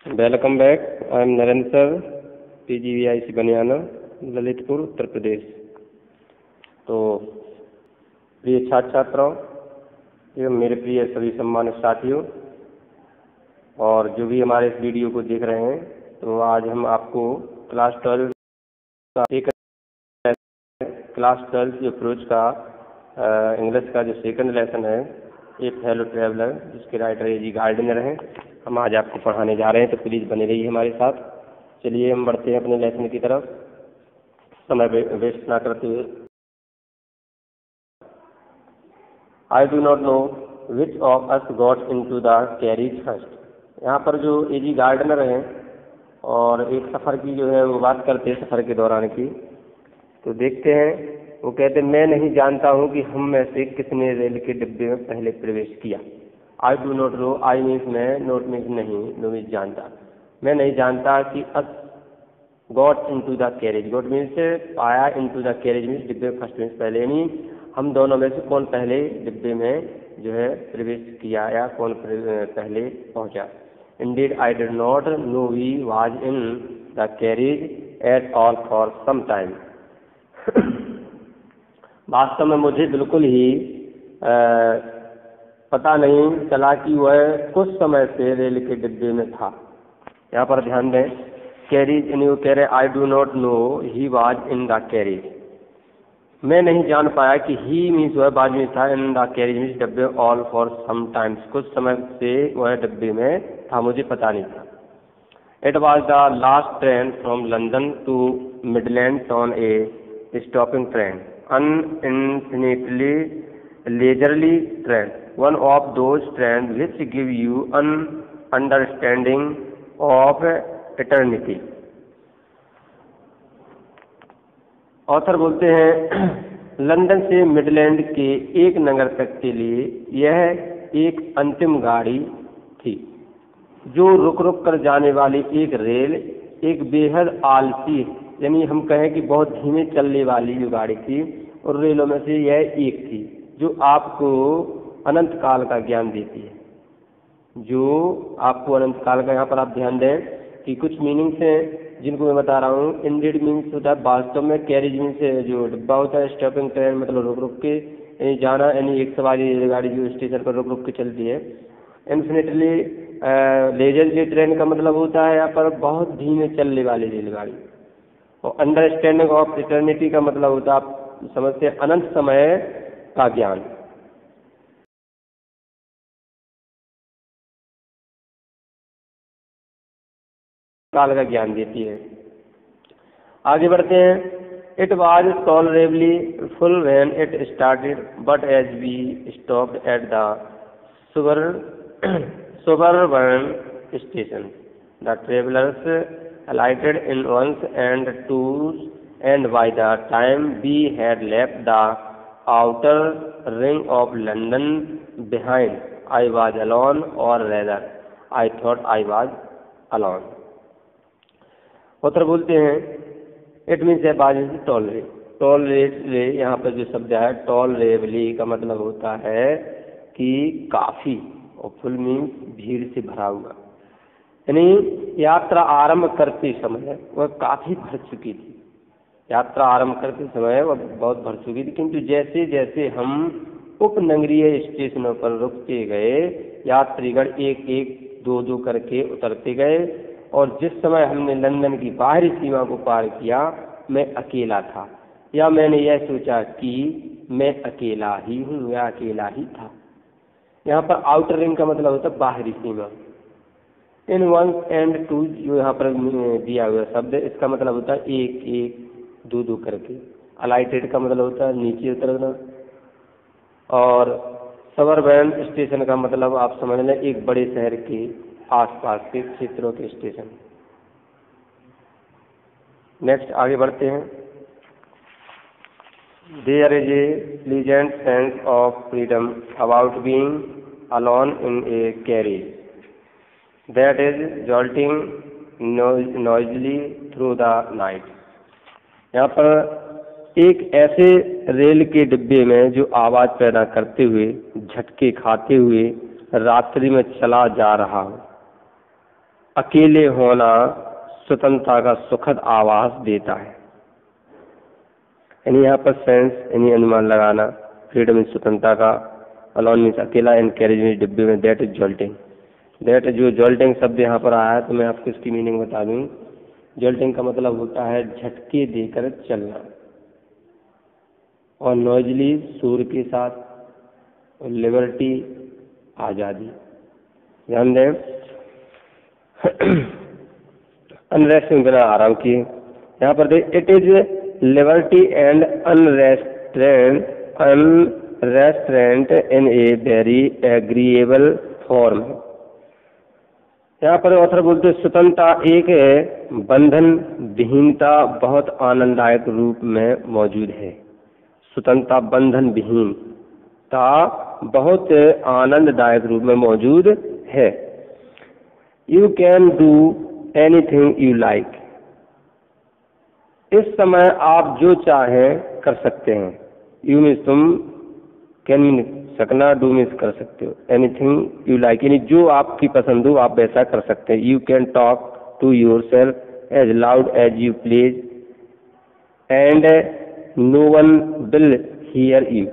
Welcome back. I am Narendra sir, PGVIC बनियाना, Lalitpur, Uttar Pradesh. तो प्रिय छात्र छात्राओं एवं मेरे प्रिय सभी सम्मानित साथियों, और जो भी हमारे इस वीडियो को देख रहे हैं, तो आज हम आपको क्लास 12 का जो अप्रोच का इंग्लिश का जो सेकंड लेसन है, ए फेलो ट्रैवलर, जिसके राइटर A.G. गार्डनर हैं, हम आज आपको पढ़ाने जा रहे हैं। तो प्लीज़ बने रहिए हमारे साथ। चलिए हम बढ़ते हैं अपने लेसन की तरफ, समय वेस्ट ना करते हुए। आई do not know which of us got into the carriage first. यहाँ पर जो A.G. गार्डनर हैं और एक सफ़र की जो है वो बात करते हैं, सफ़र के दौरान की। तो देखते हैं, वो कहते हैं मैं नहीं जानता हूँ कि हम में से किसने रेल के डिब्बे में पहले प्रवेश किया। I do not know, I means मैं, नोट मीन्स नहीं, नो मीन्स जानता। मैं नहीं जानता कि us got into the carriage, got means पाया, इनटू द कैरेज मीन्स डिब्बे में फर्स्ट मीन्स पहले, यानी हम दोनों में से कौन पहले डिब्बे में जो है प्रवेश किया या कौन पहले पहुंचा। Indeed I did not know we was in the carriage at all for some time. वास्तव में मुझे बिल्कुल ही पता नहीं चला कि वह कुछ समय से रेल के डिब्बे में था। यहाँ पर ध्यान दें, कैरेज इन यू कह रहे आई do not no he was in the carriage. मैं नहीं जान पाया कि ही मीन्स वह बाद में था, इन द कैरेज मीन्स डब्बे, ऑल फॉर सम टाइम्स, कुछ समय से वह डब्बे में था, मुझे पता नहीं था। It was the last train from London to Midland on a stopping train, an infinitely leisurely train, one of those trains which give you an understanding of eternity। Author बोलते हैं, लंदन से मिडलैंड के एक नगर तक के लिए यह एक अंतिम गाड़ी थी, जो रुक रुक कर जाने वाली एक रेल, एक बेहद आलसी, यानी हम कहें कि बहुत धीमे चलने वाली जो गाड़ी थी, और रेलों में से यह एक थी जो आपको अनंत काल का ज्ञान देती है, जो आपको अनंत काल का। यहाँ पर आप ध्यान दें कि कुछ मीनिंग्स हैं जिनको मैं बता रहा हूँ। इंडीड मीन्स होता है वास्तव में, कैरेज मीन्स जो डिब्बा होता है, स्टॉपिंग ट्रेन मतलब रुक रुक के जाना, यानी एक सवारी रेलगाड़ी जो स्टेशन पर रुक रुक के चलती है। इन्फिनिटली लेजरली ट्रेन का मतलब होता है यहाँ पर बहुत धीमे चलने वाली रेलगाड़ी। और अंडरस्टैंडिंग ऑफ इटर्निटी का मतलब होता है, आप समझते हैं, अनंत समय का ज्ञान। काल का ज्ञान देती है। आगे बढ़ते हैं। It was tolerably full when it started, but as we stopped at the suburban station, the travelers alighted in ones and twos, and by the time we had left the outer ring of London behind, I was alone, or rather I thought I was alone। Author बोलते हैं, it means है बाजी से tolerate, टॉलरेटली यहाँ पर जो शब्द है टॉलरेबली का मतलब होता है कि काफ़ी, और फुल मीन्स भीड़ से भरा हुआ, यानी यात्रा आरंभ करते समय वह काफ़ी भर चुकी थी। यात्रा आरंभ करते समय वह बहुत भर चुकी थी, किंतु जैसे जैसे हम उपनगरीय स्टेशनों पर रुकते गए, यात्रीगण एक एक दो दो करके उतरते गए, और जिस समय हमने लंदन की बाहरी सीमा को पार किया, मैं अकेला था, या मैंने यह सोचा कि मैं अकेला ही हूँ या अकेला ही था। यहाँ पर आउटर रिंग का मतलब होता है बाहरी सीमा। इन वन एंड टू जो यहाँ पर दिया हुआ शब्द है, इसका मतलब होता है एक एक दो दो करके। अलाइटेड का मतलब होता है नीचे उतरना, और सबरबन स्टेशन का मतलब आप समझ लें एक बड़े शहर के आसपास के क्षेत्रों के स्टेशन। नेक्स्ट आगे बढ़ते हैं। There is a pleasant sense of freedom about being alone in a carriage that is jolting noisily through the night। यहाँ पर एक ऐसे रेल के डिब्बे में जो आवाज़ पैदा करते हुए, झटके खाते हुए रात्रि में चला जा रहा हो, अकेले होना स्वतंत्रता का सुखद आभास देता है। यानी यहाँ पर सेंस यानी अनुमान लगाना, फ्रीडम इज स्वतंत्रता का, अलोन मीन्स अकेला, एंड कैरेज मीन्स डिब्बे में, दैट इज जॉल्टिंग। दैट जो जॉल्टिंग शब्द यहाँ पर आया है तो मैं आपको इसकी मीनिंग बता दूँ। जॉल्टिंग का मतलब होता है झटके देकर चलना, और नॉइजली शोर के साथ, और लिबर्टी आज़ादी। ध्यान दें, अनरेस्टिंग बिना आराम किए। यहाँ पर देख, it is liberty and unrestraint in a very agreeable form. यहाँ पर ऑथर बोलते स्वतंत्रता एक बंधन विहीनता बहुत आनंददायक रूप में मौजूद है। स्वतंत्रता बंधन विहीनता बहुत आनंददायक रूप में मौजूद है। You can do anything you like. इस समय आप जो चाहें कर सकते हैं। यू मीन्स तुम, कैन मीन्स सकना, डू मीन्स कर सकते हो, एनीथिंग यू लाइक यानी जो आपकी पसंद हो आप वैसा कर सकते हैं। You can talk to yourself as loud as you please and no one will hear you.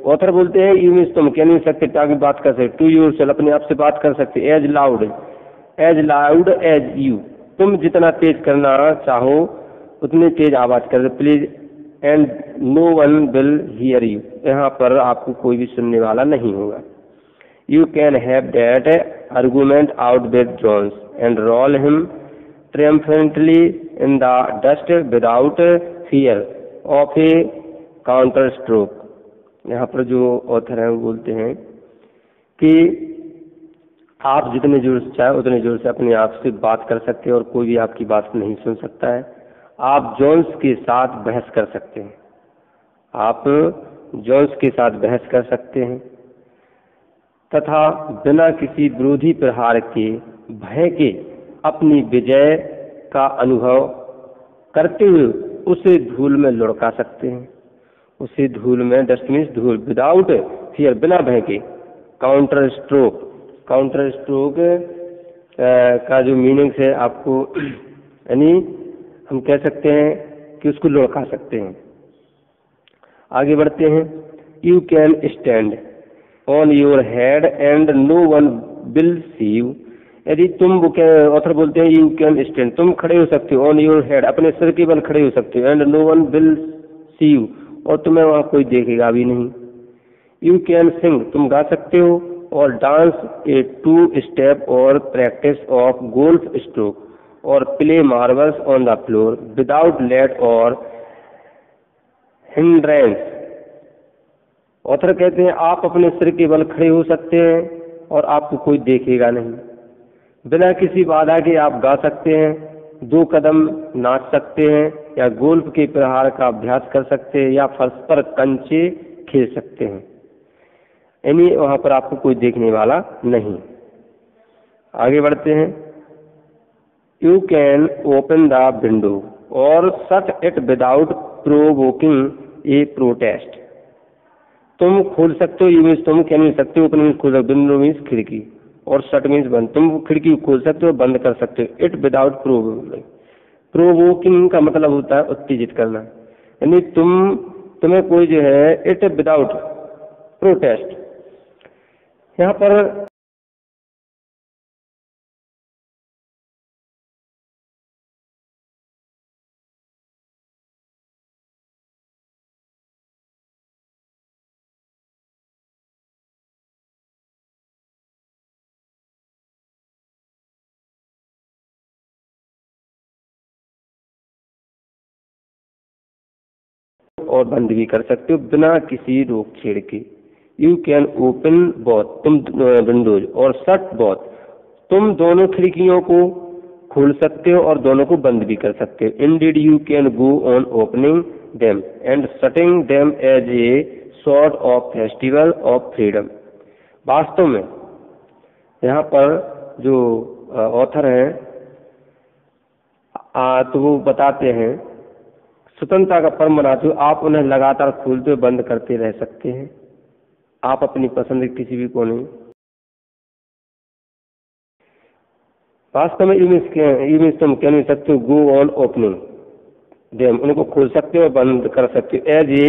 Author बोलते हैं यू मीन्स तुम, कैन मीन्स सकते, ताकि बात कर सकते, टू योर सेल्फ अपने आप से बात कर सकते, एज लाउड एज यू, तुम जितना तेज करना चाहो उतनी तेज आवाज कर, please, and no one will hear you, यहाँ पर आपको कोई भी सुनने वाला नहीं होगा। You can have that argument out with Jones and roll him triumphantly in the dust without fear of a counter stroke. यहाँ पर जो ऑथर हैं वो बोलते हैं कि आप जितने जोर से चाहे उतने जोर से अपने आप से बात कर सकते हैं और कोई भी आपकी बात नहीं सुन सकता है। आप जोन्स के साथ बहस कर सकते हैं, आप जोन्स के साथ बहस कर सकते हैं तथा बिना किसी विरोधी प्रहार के भय के अपनी विजय का अनुभव करते हुए उसे धूल में लुढ़का सकते हैं। उसे धूल में, डस्ट मीन्स धूल, विदाउट फियर बिना भय के। काउंटर स्ट्रोक का जो मीनिंग्स है आपको, यानी हम कह सकते हैं कि उसको लुढ़का सकते हैं। आगे बढ़ते हैं। You can stand on your head and no one will see you. यदि तुम, ऑथर बोलते हैं यू कैन स्टैंड, तुम खड़े हो सकते हो, ऑन योर हेड अपने सिर के बल खड़े हो सकते हो, and no one will see you, और तुम्हें वहाँ कोई देखेगा भी नहीं। यू कैन सिंग, तुम गा सकते हो, और डांस ए 2 स्टेप और प्रैक्टिस ऑफ गोल्फ स्ट्रोक और play marbles on the floor without let और हिंड्रेंस। ऑथर कहते हैं आप अपने सिर के बल खड़े हो सकते हैं और आपको कोई देखेगा नहीं। बिना किसी बाधा के आप गा सकते हैं, 2 कदम नाच सकते हैं, या गोल्फ के प्रहार का अभ्यास कर सकते हैं, या फर्श पर कंचे खेल सकते हैं, यानी वहाँ पर आपको कोई देखने वाला नहीं। आगे बढ़ते हैं। You can open the window और shut it without provoking a protest. तुम खोल सकते हो, यू मीन्स तुम, कैन मीन्स सकते हो, ओपन मीन्स खोल सकते हो, विंडो मीन्स खिड़की, और शट मीन्स बंद। तुम खिड़की खोल सकते हो, बंद कर सकते हो। इट विदाउट प्रोवोकिंग का मतलब होता है उत्तेजित करना, यानी तुम्हें कोई जो है, इट विदाउट प्रोटेस्ट। यहाँ पर और बंद भी कर सकते हो बिना किसी रोक छेड़ के। यू कैन ओपन बोथ, तुम विंडोज, और शट बोथ, तुम दोनों खिड़कियों को खोल सकते हो और दोनों को बंद भी कर सकते हो। Indeed you can go on opening them and shutting them as a sort of festival of freedom. वास्तव में यहाँ पर जो ऑथर हैं तो वो बताते हैं स्वतंत्रता का पर्व मनाते हो, आप उन्हें लगातार खोलते हुए बंद करते रह सकते हैं। आप अपनी पसंद किसी भी कोने वास्तव में यू मीन्स तुम कह नहीं सकते हो गो ऑन ओपनिंग देम, उनको खोल सकते हो और बंद कर सकते हो, as a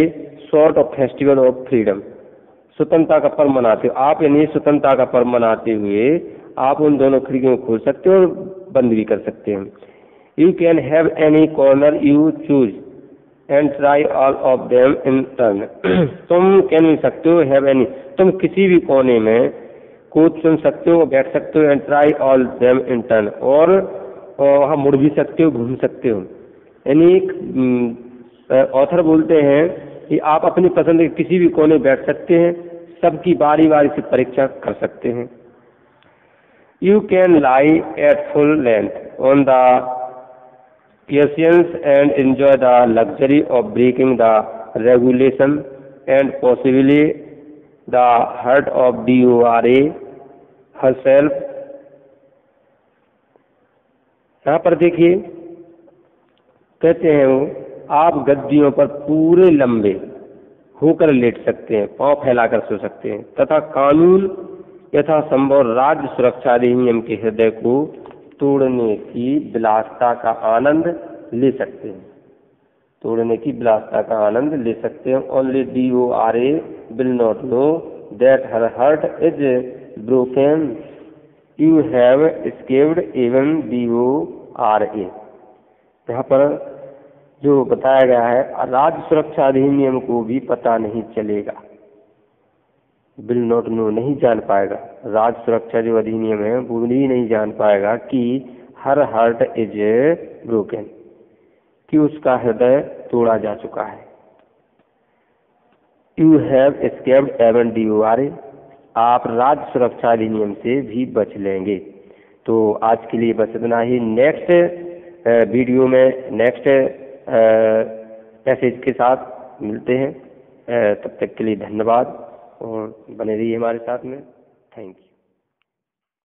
sort of festival of freedom, स्वतंत्रता का पर्व मनाते हो आप, यानी स्वतंत्रता का पर्व मनाते हुए आप उन दोनों खिड़कियों को खोल सकते हो और बंद भी कर सकते हो। You can have any corner you choose and try all of them in turn. तुम कह नहीं सकते हो हैव एनी, तुम किसी भी कोने में को चुन सकते हो, बैठ सकते हो, and try all them in turn, और वहाँ मुड़ भी सकते हो, घूम सकते हो। यानी ऑथर बोलते हैं कि आप अपनी पसंद के किसी भी कोने बैठ सकते हैं, सबकी बारी बारी से परीक्षा कर सकते हैं। You can lie at full length on the patience and enjoy the luxury of breaking the regulation and possibly the hurt of DORA herself। यहाँ पर देखिए कहते हैं वो आप गद्दियों पर पूरे लंबे होकर लेट सकते हैं, पांव फैलाकर सो सकते हैं, तथा कानून यथासंभव राज्य सुरक्षा अधिनियम के हृदय को तोड़ने की विलासिता का आनंद ले सकते हैं, तोड़ने की विलासिता का आनंद ले सकते हैं। Only DORA will not know that her heart is broken, you have escaped even DORA। यहाँ पर जो बताया गया है राज्य सुरक्षा अधिनियम को भी पता नहीं चलेगा, विल नॉट नो नहीं जान पाएगा, राज्य सुरक्षा जो अधिनियम है वो भी नहीं जान पाएगा कि हर हार्ट इज ब्रोकन, कि उसका हृदय तोड़ा जा चुका है। You have escaped even DORA, आप राज्य सुरक्षा अधिनियम से भी बच लेंगे। तो आज के लिए बस इतना ही। नेक्स्ट वीडियो में नेक्स्ट मैसेज के साथ मिलते हैं। तब तक के लिए धन्यवाद और बने रहिए हमारे साथ में। Thank you.